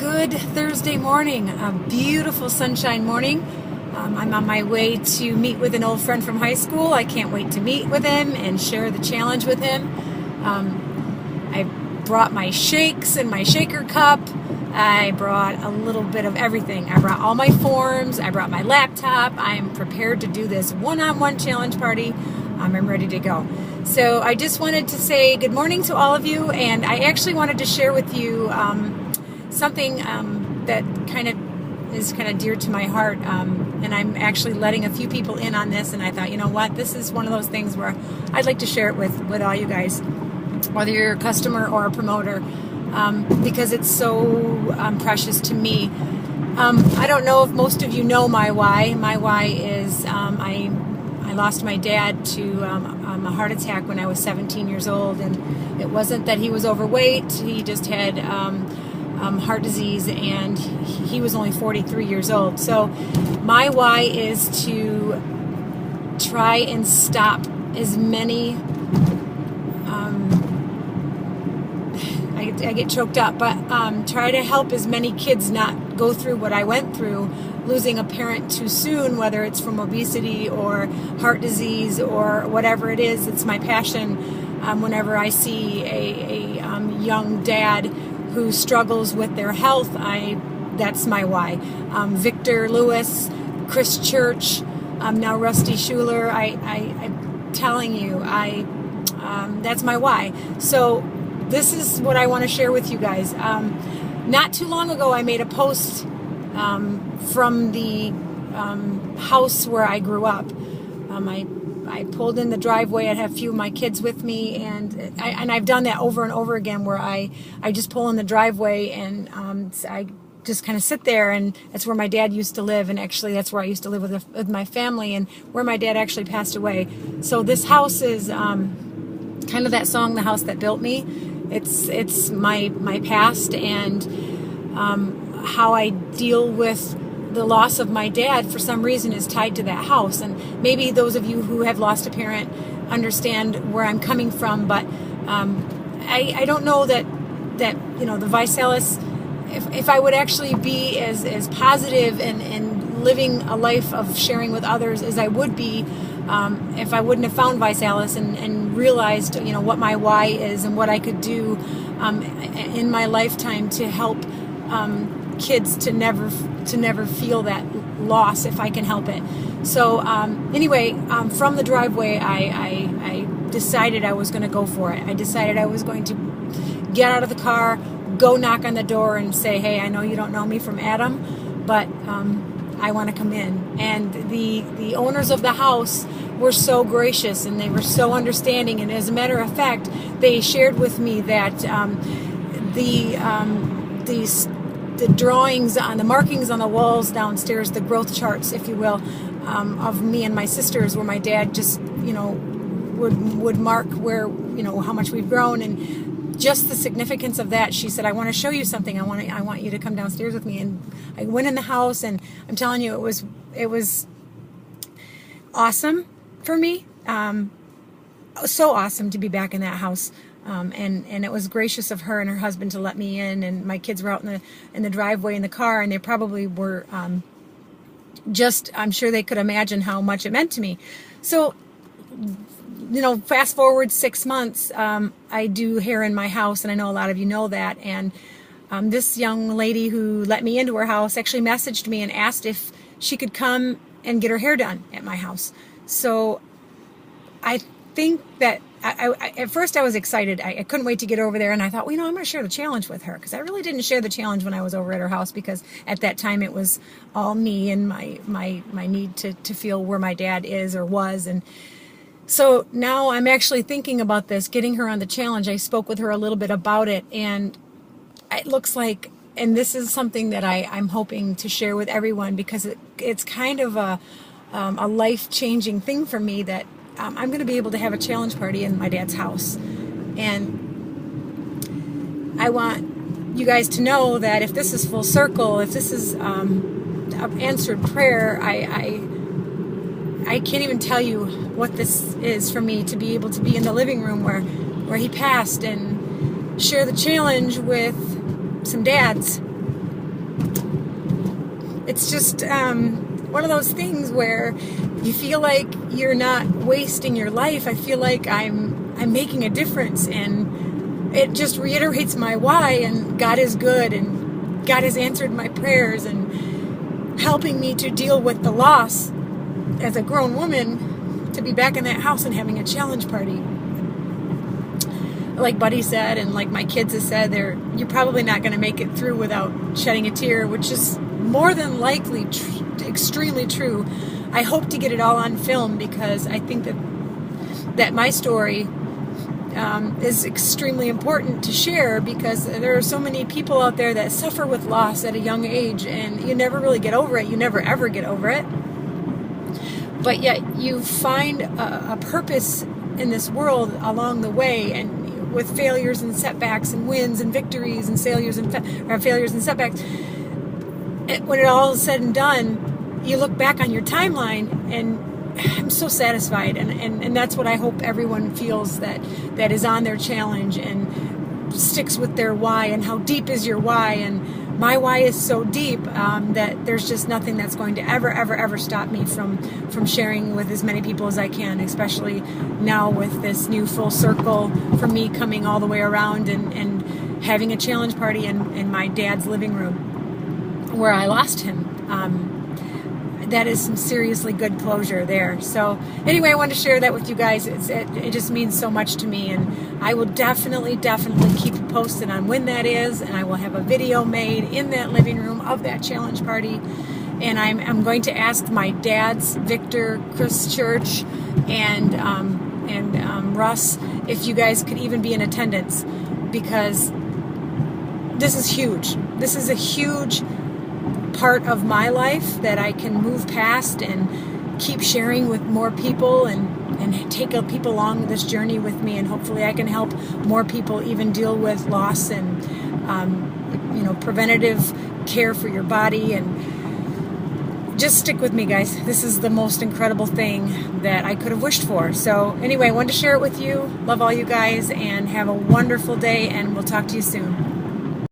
Good Thursday morning, a beautiful sunshine morning. I'm on my way to meet with an old friend from high school. I can't wait to meet with him and share the challenge with him. I brought my shakes and my shaker cup. I brought a little bit of everything. I brought all my forms. I brought my laptop. I'm prepared to do this one-on-one challenge party. I'm ready to go. So I just wanted to say good morning to all of you, and I actually wanted to share with you something that is kind of dear to my heart, and I'm actually letting a few people in on this, and I thought, you know what, this is one of those things where I'd like to share it with all you guys, whether you're a customer or a promoter, because it's so precious to me. I don't know if most of you know my why. My why is I lost my dad to a heart attack when I was 17 years old, and it wasn't that he was overweight. He just had heart disease, and he was only 43 years old. So my why is to try and stop as many I get choked up, but try to help as many kids not go through what I went through, losing a parent too soon, whether it's from obesity or heart disease or whatever it is. It's my passion. Whenever I see a young dad who struggles with their health, that's my why. Victor Lewis, Chris Church, now Rusty Schuler. I'm telling you, that's my why. So this is what I want to share with you guys. Not too long ago, I made a post from the house where I grew up. I pulled in the driveway. I'd have a few of my kids with me, and I've done that over and over again, where I just pull in the driveway and I just kind of sit there, and that's where my dad used to live, and actually that's where I used to live with my family, and where my dad actually passed away. So this house is kind of that song, "The House That Built Me." It's my past, and how I deal with the loss of my dad for some reason is tied to that house. And maybe those of you who have lost a parent understand where I'm coming from, but I don't know that you know, the ViSalus, if I would actually be as positive and living a life of sharing with others as I would be, if I wouldn't have found ViSalus and realized, you know, what my why is and what I could do in my lifetime to help kids to never feel that loss if I can help it. So anyway, from the driveway, I decided I was going to go for it. I decided I was going to get out of the car, go knock on the door, and say, "Hey, I know you don't know me from Adam, but I want to come in." And the owners of the house were so gracious, and they were so understanding. And as a matter of fact, they shared with me that the drawings on the markings on the walls downstairs, the growth charts, if you will, of me and my sisters, where my dad just, you know, would mark where, you know, how much we've grown, and just the significance of that. She said, "I want to show you something. I want you to come downstairs with me." And I went in the house, and I'm telling you, it was awesome for me. So awesome to be back in that house. And it was gracious of her and her husband to let me in, and my kids were out in the driveway in the car, and they probably were I'm sure they could imagine how much it meant to me. So, you know, fast forward 6 months, I do hair in my house, and I know a lot of you know that, and this young lady who let me into her house actually messaged me and asked if she could come and get her hair done at my house. So I think that at first I was excited. I couldn't wait to get over there, and I thought, well, you know, I'm going to share the challenge with her, because I really didn't share the challenge when I was over at her house, because at that time it was all me and my need to feel where my dad is or was. And so now I'm actually thinking about this, getting her on the challenge. I spoke with her a little bit about it, and it looks like, and this is something that I'm hoping to share with everyone, because it's kind of a life-changing thing for me, that I'm going to be able to have a challenge party in my dad's house. And I want you guys to know that if this is full circle, if this is answered prayer, I can't even tell you what this is for me, to be able to be in the living room where he passed, and share the challenge with some dads it's just one of those things where you feel like you're not wasting your life. I feel like I'm making a difference, and it just reiterates my why. And God is good, and God has answered my prayers and helping me to deal with the loss as a grown woman, to be back in that house and having a challenge party. Like Buddy said, and like my kids have said, you're probably not going to make it through without shedding a tear, which is more than likely extremely true. I hope to get it all on film, because I think that my story is extremely important to share, because there are so many people out there that suffer with loss at a young age, and you never really get over it. You never ever get over it. But yet you find a purpose in this world along the way, and with failures and setbacks and wins and victories and failures and setbacks. When it all is said and done, you look back on your timeline, and I'm so satisfied, and that's what I hope everyone feels that is on their challenge and sticks with their why. And how deep is your why? And my why is so deep that there's just nothing that's going to ever stop me from sharing with as many people as I can, especially now with this new full circle for me coming all the way around and having a challenge party in my dad's living room where I lost him. That is some seriously good closure there. So anyway, I wanted to share that with you guys. It just means so much to me, and I will definitely keep you posted on when that is, and I will have a video made in that living room of that challenge party. And I'm going to ask my dads, Victor, Chris Church, and Russ, if you guys could even be in attendance, because this is huge. This is a huge part of my life that I can move past and keep sharing with more people, and take people along this journey with me, and hopefully I can help more people even deal with loss and preventative care for your body. And just stick with me, guys. This is the most incredible thing that I could have wished for. So anyway, I wanted to share it with you. Love all you guys, and have a wonderful day, and we'll talk to you soon.